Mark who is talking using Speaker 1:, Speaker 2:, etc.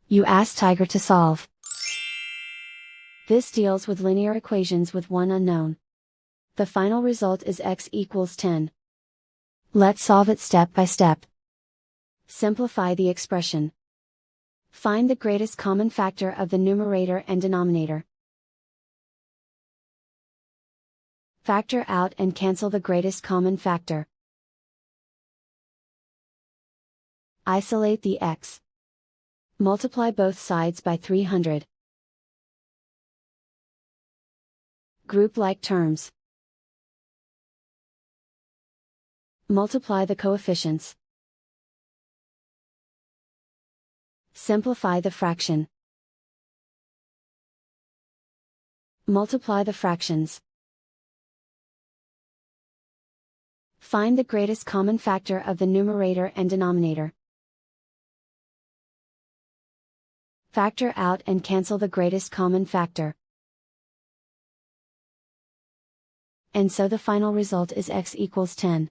Speaker 1: You ask Tiger to solve. This deals with linear equations with one unknown. The final result is x equals 10. Let's solve it step by step. Simplify the expression. Find the greatest common factor of the numerator and denominator. Factor out and cancel the greatest common factor. Isolate the x. Multiply both sides by 300. Group like terms. Multiply the coefficients. Simplify the fraction. Multiply the fractions. Find the greatest common factor of the numerator and denominator. Factor out and cancel the greatest common factor. And so the final result is x equals 10.